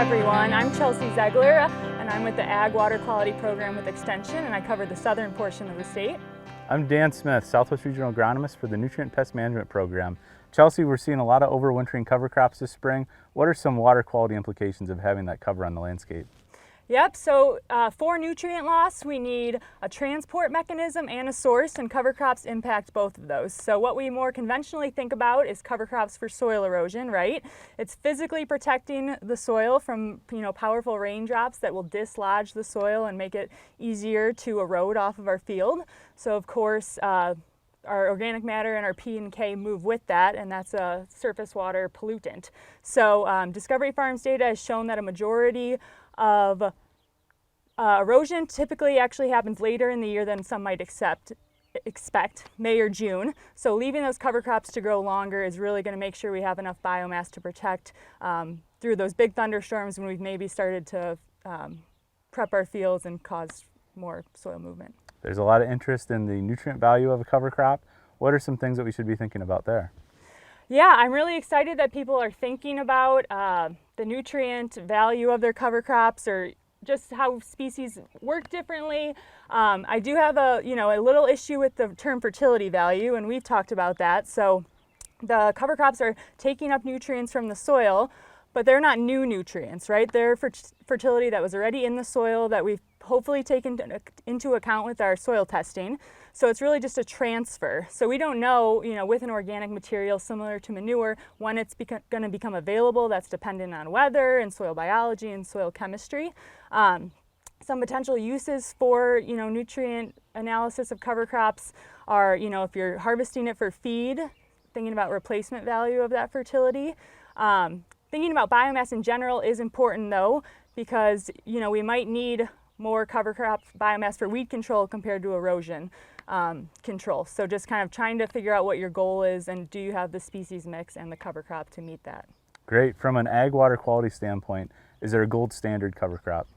everyone. I'm Chelsea Zegler, and I'm with the Ag Water Quality Program with Extension, and I cover the southern portion of the state. I'm Dan Smith, Southwest Regional Agronomist for the Nutrient Pest Management Program. Chelsea, we're seeing a lot of overwintering cover crops this spring. What are some water quality implications of having that cover on the landscape? Yep, so for nutrient loss, we need a transport mechanism and a source, and cover crops impact both of those. So what we more conventionally think about is cover crops for soil erosion, right? It's physically protecting the soil from powerful raindrops that will dislodge the soil and make it easier to erode off of our field. So of course, our organic matter and our P and K move with that, and that's a surface water pollutant. So Discovery Farms data has shown that a majority of erosion typically actually happens later in the year than some might expect, May or June. So leaving those cover crops to grow longer is really going to make sure we have enough biomass to protect through those big thunderstorms when we've maybe started to prep our fields and cause more soil movement. There's a lot of interest in the nutrient value of a cover crop. What are some things that we should be thinking about there? Yeah, I'm really excited that people are thinking about the nutrient value of their cover crops, or just how species work differently. I do have a little issue with the term fertility value, and we've talked about that. So the cover crops are taking up nutrients from the soil, but they're not new nutrients, right? They're fertility that was already in the soil that we've hopefully taken into account with our soil testing. So it's really just a transfer. So we don't know, with an organic material similar to manure, when it's going to become available. That's dependent on weather and soil biology and soil chemistry. Some potential uses for, nutrient analysis of cover crops are, if you're harvesting it for feed, thinking about replacement value of that fertility. Thinking about biomass in general is important though, because, we might need more cover crop biomass for weed control compared to erosion control. So just kind of trying to figure out what your goal is, and do you have the species mix and the cover crop to meet that. Great. From an ag water quality standpoint, is there a gold standard cover crop?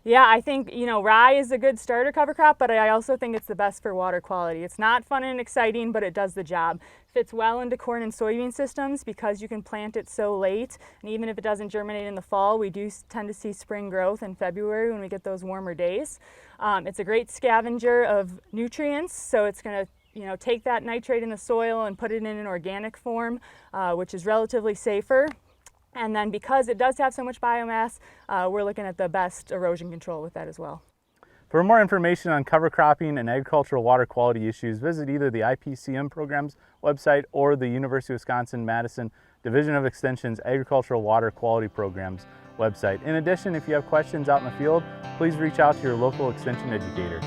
Yeah, I think, rye is a good starter cover crop, but I also think it's the best for water quality. It's not fun and exciting, but it does the job. Fits well into corn and soybean systems because you can plant it so late, and even if it doesn't germinate in the fall, we do tend to see spring growth in February when we get those warmer days. It's a great scavenger of nutrients, so it's going to take that nitrate in the soil and put it in an organic form, which is relatively safer. And then because it does have so much biomass, we're looking at the best erosion control with that as well. For more information on cover cropping and agricultural water quality issues, visit either the IPCM program's website or the University of Wisconsin-Madison Division of Extension's Agricultural Water Quality Programs website. In addition, if you have questions out in the field, please reach out to your local extension educator.